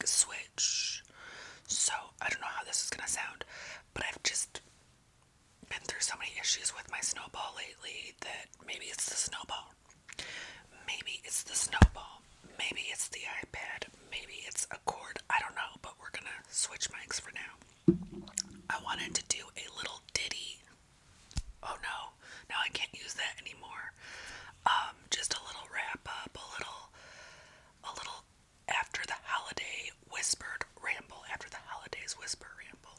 like switch. So I don't know how this is gonna sound, but I've just been through so many issues with my snowball lately that maybe it's the snowball. Maybe it's the snowball. Maybe it's the iPad. Maybe it's a cord. I don't know, but we're gonna switch mics for now. I wanted to do a little ditty. Oh no, now I can't use that anymore. Just a little wrap up, a little after the holiday whispered ramble, after the holidays whisper ramble.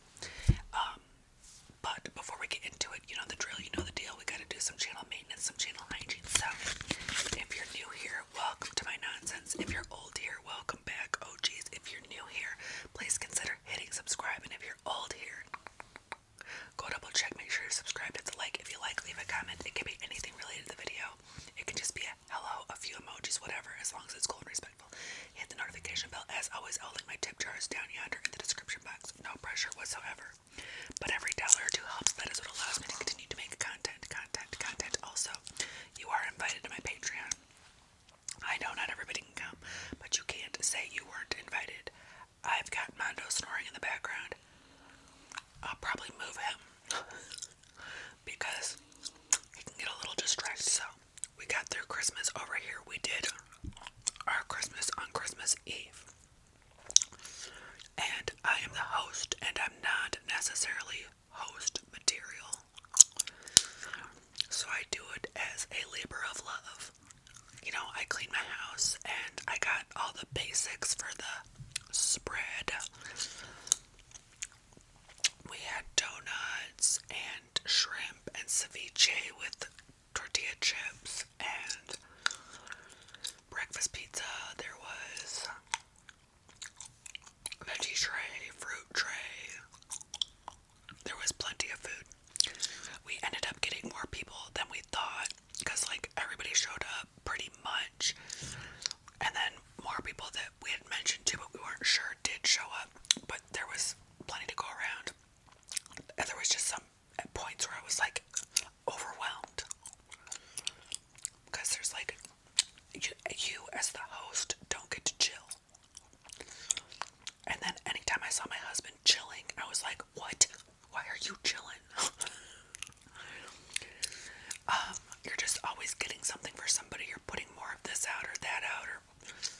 But before we get into it, you know the drill, you know the deal. We gotta do some channel maintenance, some channel hygiene. So, if you're new here, welcome to my nonsense. If you're old here, welcome back. Oh geez, if you're new here, please consider hitting subscribe. And if you're old here, go double check, make sure you're subscribed, hit the like. If you like, leave a comment. It can be anything related to the video. It can just be a hello, a few emojis, whatever, as long as it's cool and respectful. Hit the notification bell. As always, I'll link my tip jars down yonder in the description box. No pressure whatsoever. But every dollar or two helps. That is what allows me to continue to make content. Also, you are invited to my Patreon. I know not everybody can come, but you can't say you weren't invited. I've got Mondo snoring in the background. I'll probably move him because he can get a little distracted. So, we got through Christmas over here. We did our Christmas on Christmas Eve. And I am the host, and I'm not necessarily host material. So I do it as a labor of love. You know, I clean my house, and I got all the basics for the spread. We had donuts and shrimp and ceviche with tortilla chips and breakfast pizza. There was veggie tray, fruit tray. There was plenty of food. We ended up getting more people than we thought because, like, everybody showed up pretty much. And then more people that we had mentioned to but we weren't sure did show up. But there was plenty to go around. And there was just some at points where I was like overwhelmed. Because there's like, you as the host don't get to chill. And then anytime I saw my husband chilling, I was like, what? Why are you chilling? You're just always getting something for somebody. You're putting more of this out or that out or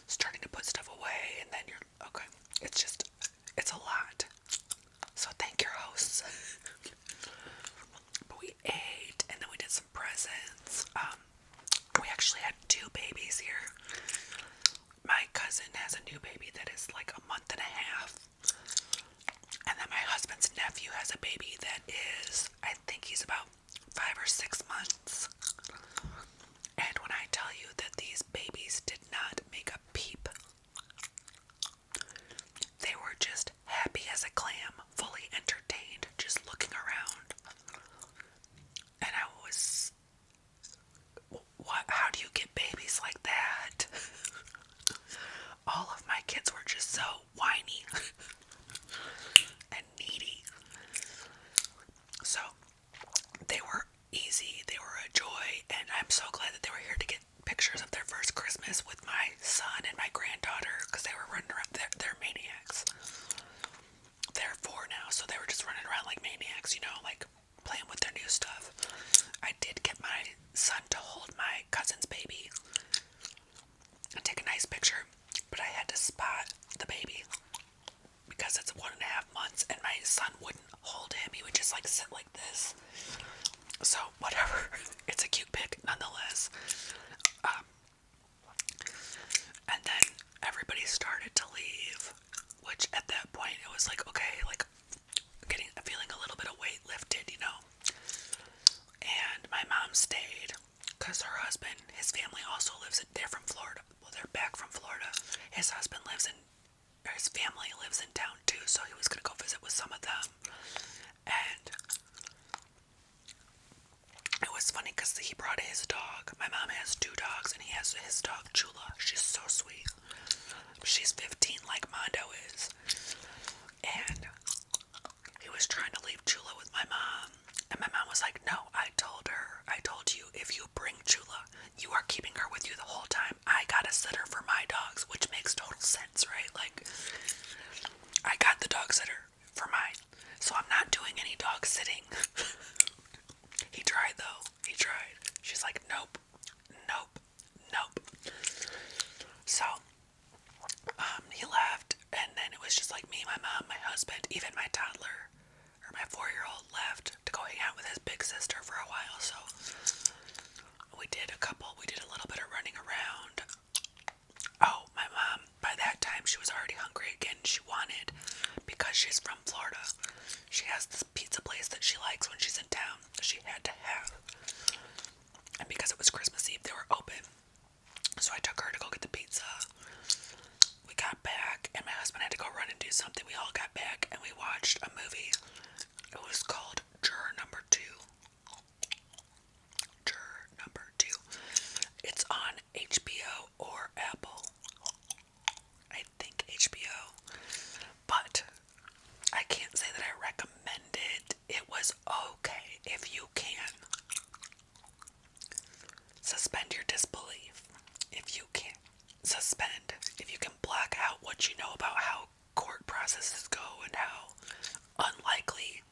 starting to put stuff away. And then you're, okay, it's a lot. So thank your hosts. But we ate and then we did some presents. We actually had 2 babies here. My cousin has a new baby that is like a month and a half. And then my husband's nephew has a baby that is, I think he's about 5 or 6 months. And when I tell you that these babies did not make a peep, they were just happy as a clam, fully entertained, just looking around. And I was, what? How do you get babies like that? All of my kids were just so whiny and needy. So they were easy, they were a joy, and I'm so glad that they were here to get pictures of their first Christmas with my son and my granddaughter because they were running around. They're maniacs. They're 4 now, so they were just running around like maniacs, you know, like playing with their new stuff. I did get my son to hold my cousin's baby and take a nice picture, but I had to spot the baby because it's 1.5 months and my son wouldn't hold him. He would just like sit like this. So whatever, it's a cute pic nonetheless. And then everybody started to leave, which at that point it was like, okay, like feeling a little bit of weight lifted, you know. And my mom stayed because her husband, his family also lives they're from Florida. Well, they're back from Florida. His family lives in town too, so he was gonna go visit with some of them. And it was funny because he brought his dog. My mom has 2 dogs, and he has his dog Chula. She's so sweet. She's 15 like Mondo is. And he was trying to leave Chula with my mom. And my mom was like, no, I told you, if you bring Chula, you are keeping her with you the whole time. I got a sitter for my dogs, which makes total sense, right? Like, I got the dog sitter for mine, so I'm not doing any dog sitting. He tried though. He tried. She's like, nope, nope, nope. So, he left, and then it was just like me, my mom, my husband, even my toddler, or my 4-year-old left to go hang out with his big sister for a while. So we did a little bit of running around. Oh, my mom, by that time, she was already hungry again. She wanted, because she's from Florida, she has this pizza place that she likes when she's in town that she had to have. And because it was Christmas Eve, they were open. So I took her to go get the pizza. We got back, and my husband had to go run and do something. We all got back, and we watched a movie. It was called Juror Number 2. Juror Number 2. It's on HBO or Apple. I think HBO. But I can't say that I recommend it. It was okay if you can. Suspend your disbelief. If you can. Suspend. If you can block out what you know about how court processes go and how unlikely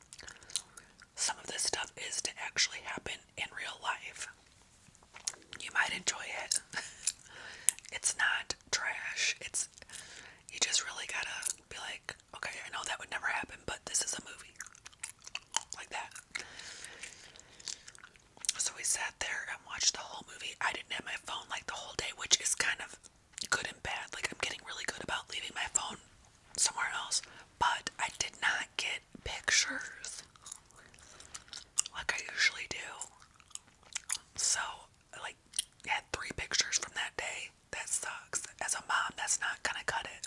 some of this stuff is to actually happen in real life, you might enjoy it. It's not trash. You just really gotta be like, okay, I know that would never happen, but this is a movie. Like that. So we sat there and watched the whole movie. I didn't have my phone like the whole day, which is kind of good and bad. Like, I'm getting really good about leaving my phone somewhere else. But I did not get pictures like I usually do. So, like, I had 3 pictures from that day. That sucks. As a mom, that's not gonna cut it.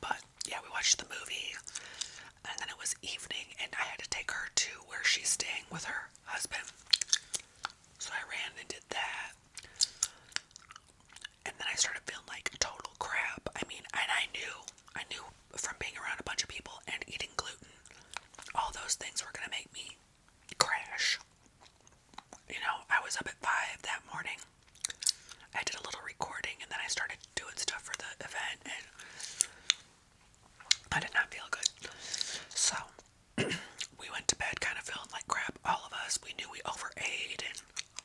But yeah, we watched the movie, and then it was evening, and I had to take her to where she's staying with her husband. So I ran and did that, and then I started feeling like total crap. I mean, and I knew from being around a bunch of people and eating gluten, all those things were gonna make me crash. You know, I was up at 5 that morning. I did a little recording, and then I started doing stuff for the event, and I did not feel good. So we went to bed kind of feeling like crap, all of us. We knew we overate and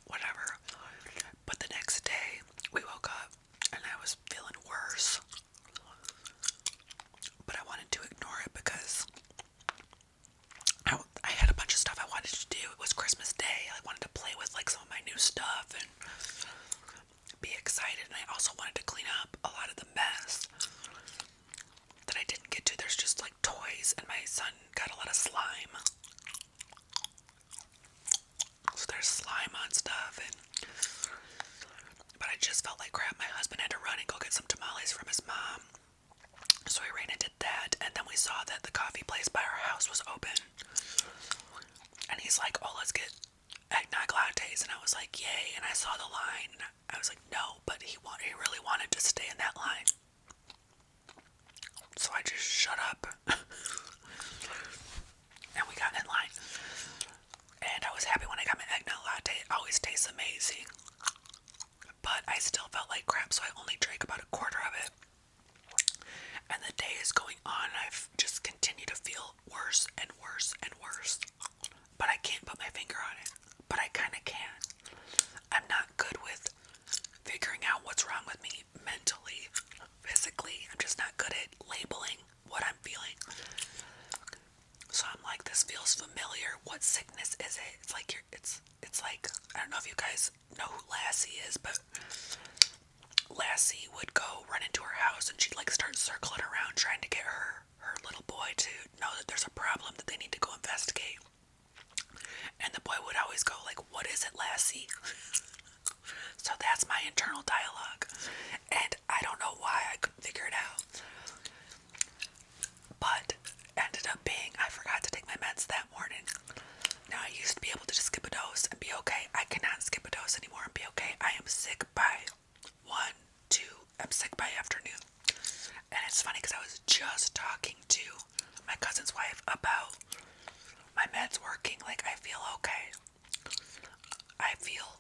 whatever. But the next day, we woke up, and I was feeling worse. But I wanted to ignore it because I had a bunch of stuff I wanted to do. It was Christmas Day. I wanted to play with like some of my new stuff and be excited. And I also wanted to clean up a lot of the mess that I didn't get to. There's just like toys, and my son got a lot of slime. So there's slime on stuff, but I just felt like crap. My husband had to run and go get some tamales from his mom. So we ran and did that, and then we saw that the coffee place by our house was open. And he's like, oh, let's get eggnog lattes. And I was like, yay. And I saw the line, and I was like, no, but he really wanted to stay in that line. So I just shut up. And we got in line. And I was happy when I got my eggnog latte. It always tastes amazing. But I still felt like crap, so I only drank about a quarter of it. And the day is going on, and I've just continued to feel worse and worse and worse. But I can't put my finger on it. But I kind of can. I'm not good with figuring out what's wrong with me mentally, physically. I'm just not good at labeling what I'm feeling. So I'm like, this feels familiar. What sickness is it? It's like it's like, I don't know if you guys know who Lassie is, but Lassie would go run into her house, and she'd like start circling around trying to get her little boy to know that there's a problem that they need to go investigate. And the boy would always go like, what is it, Lassie? So that's my internal dialogue. And I don't know why I couldn't figure it out. But ended up being, I forgot to take my meds that morning. Now I used to be able to just skip a dose and be okay. I cannot skip a dose anymore and be okay. I am sick by 1, 2, I'm sick by afternoon. And it's funny because I was just talking to my cousin's wife about my meds working. Like, I feel okay. I feel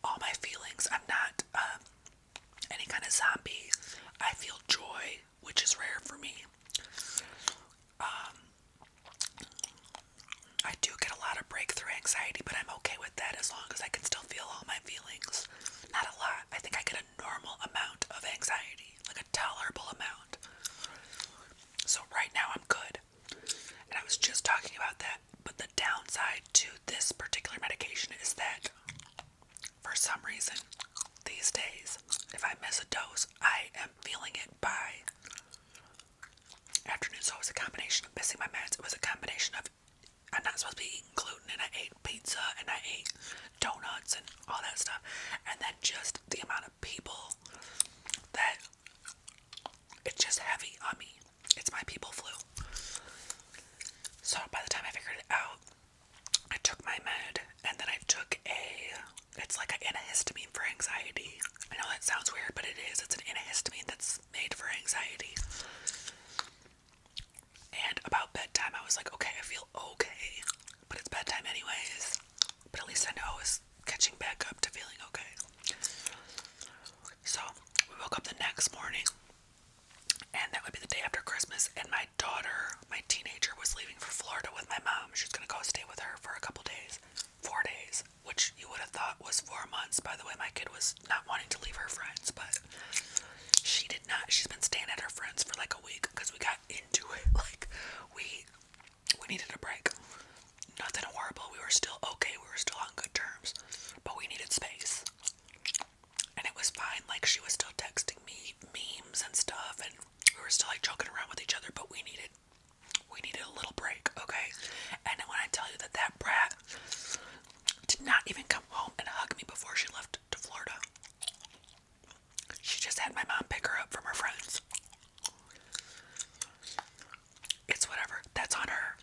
all my feelings. I'm not any kind of zombie. I feel joy, which is rare for me. I do get a lot of breakthrough anxiety, but I'm okay with that as long as I can still feel all my feelings. Not a lot. I think I get a normal amount of anxiety, like a tolerable amount. So right now I'm good. And I was just talking about that, but the downside to this particular medication is that for some reason, these days, if I miss a dose, I am feeling it by afternoon. So it was a combination of missing my meds. It was a combination of I'm not supposed to be eating gluten, and I ate pizza, and I ate donuts, and all that stuff. And then just the amount of people that it's just heavy on me. It's my people flu. So by the time I figured it out, I took my med, and then I took it's like an antihistamine for anxiety. I know that sounds weird, but it is. It's an antihistamine that's made for anxiety. And about bedtime, I was like, okay, I feel okay, but it's bedtime anyways. But at least I know I was catching back up to feeling okay. So we woke up the next morning, and that would be the day after Christmas, and my daughter, my teenager, was leaving for Florida with my mom. She was going to go stay with her for a couple days. 4 days, which you would have thought was 4 months. By the way, my kid was not wanting to leave her friends, but she did not. She's been staying at her friends for like a week because we got into it. Like, we needed a break. Nothing horrible. We were still okay. We were still on good terms, but we needed space. And it was fine. Like, she was still texting me memes and stuff, and we were still like joking around with each other, but we needed a little break, okay? And then when I tell you that brat did not even come home and hug me before she left to Florida. She just had my mom pick her up from her friends. It's whatever. That's on her.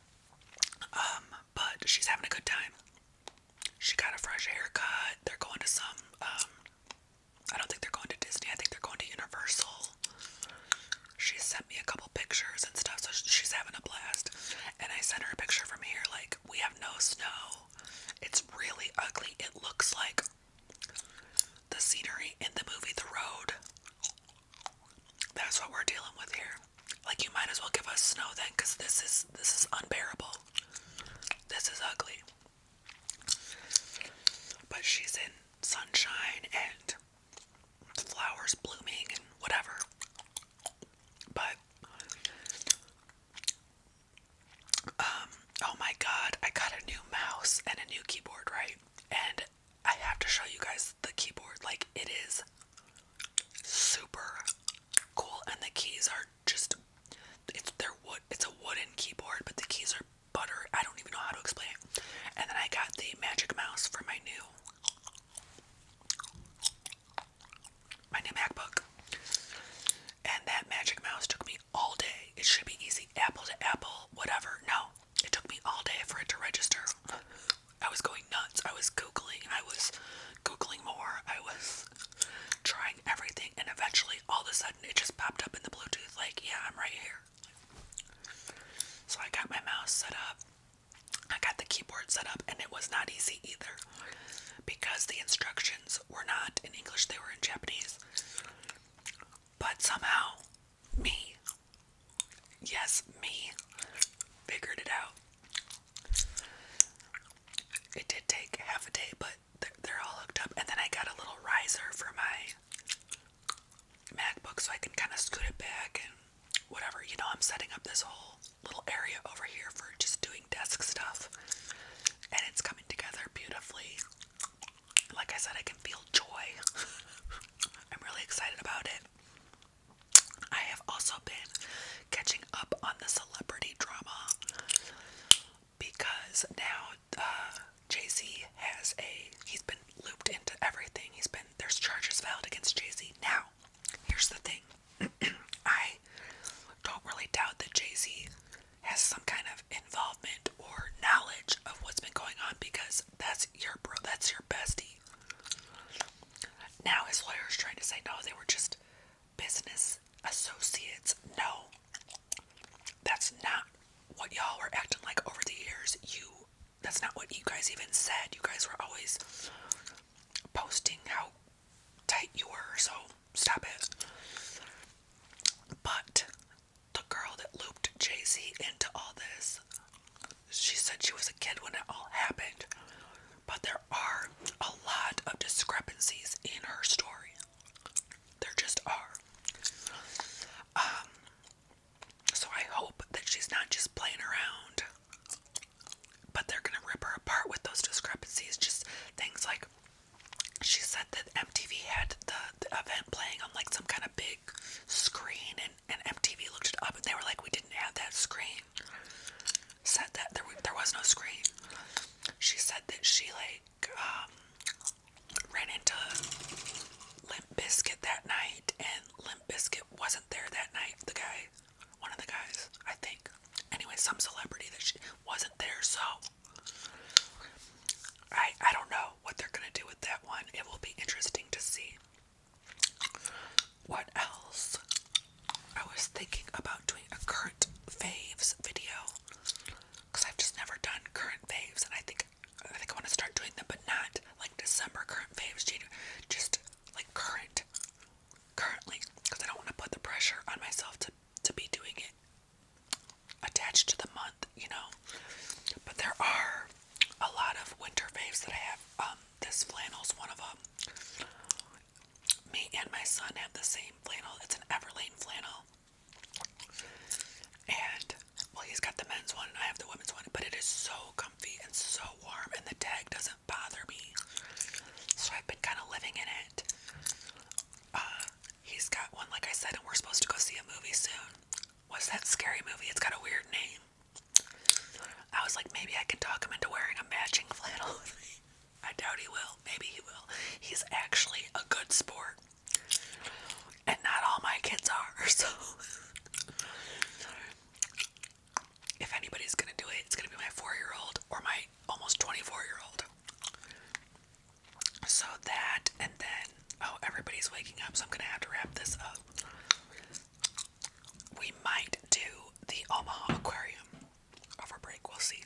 But she's having a good time. She got a fresh haircut. They're going to some, I don't think they're going to Disney. I think they're going to Universal. She sent me a couple pictures and stuff, so she's having a blast. And I sent her a picture from here, like, we have no snow. It's really ugly. It looks like the scenery in the movie The Road. That's what we're dealing with here. Like, you might as well give us snow then, because this is unbearable. This is ugly. But she's in sunshine and flowers blooming and whatever. But oh my god, I got a new mouse and a new keyboard, right? And I have to show you guys the keyboard. Like, it is super cool, and the keys are just, it's a wooden keyboard, but the keys are butter. I don't even know how to explain it. And then I got the magic mouse for my new MacBook. And that magic mouse took me all day. It should be easy, apple to apple, whatever. No, it took me all day for it to register. I was going nuts. I was Googling more. I was trying everything, and eventually, all of a sudden, it just popped up in the Bluetooth, like, yeah, I'm right here. So I got my mouse set up. I got the keyboard set up, and it was not easy either, because the instructions were not in English, they were in Japanese. But somehow, yes, me, figured it out. It did take half a day, but they're all hooked up. And then I got a little riser for my MacBook so I can kind of scoot it back and whatever. You know, I'm setting up this whole little area over here for just doing desk stuff. And it's coming together beautifully. Like I said, I can feel joy. I'm really excited about it. I have also been catching up on the celebrity drama because now Jay-Z he's been looped into everything. There's charges filed against Jay-Z. Now, here's the thing. I don't really doubt that Jay-Z has some kind of involvement or knowledge of what's been going on, because that's your bro, that's your bestie. Now his lawyer's trying to say, no, they were just business associates. No, that's not what y'all were acting like over the years. That's not what you guys even said. You guys were always posting how tight you were, so Stop it. But the girl that looped Jay-Z into all this, she said she was a kid when it all happened. But there are a lot of discrepancies in her story. There just are. So I hope that she's not just playing around, but they're gonna rip her apart with those discrepancies. Just things like, she said that MTV had the event playing on like some kind of big screen, and MTV looked it up and they were like, we didn't have that screen. Said that there was no screen. She said that she ran into Limp Bizkit that night, and Limp Bizkit wasn't there that night. The guy, one of the guys, I think. Anyway, some celebrity that she wasn't there, so I don't know what they're gonna do with that one. It will be interesting to see. What else? I was thinking about doing a current faves video, because I've just never done current faves, and I think I want to start doing them, but not like December current faves, just like currently, because I don't want to put the pressure on myself to be doing it attached to the month, you know. But there are a lot of winter faves that I have. This flannel's one of them. Me and my son have the same flannel. It's an Everlane flannel. And, well, he's got the men's one and I have the women's one, but it is so comfy and so warm, and the tag doesn't bother me. So I've been kind of living in it. He's got one, like I said, and we're supposed to go see a movie soon. What's that scary movie? It's got a weird name. I was like, maybe I can talk him into wearing a matching flannel with me. I doubt he will. Maybe he will. He's actually a good sport. And not all my kids are, so if anybody's gonna do it, it's gonna be my 4-year-old or my almost 24-year-old. So that, and then, oh, everybody's waking up, so I'm gonna have to wrap this up. We might do the Omaha Aquarium over break, we'll see.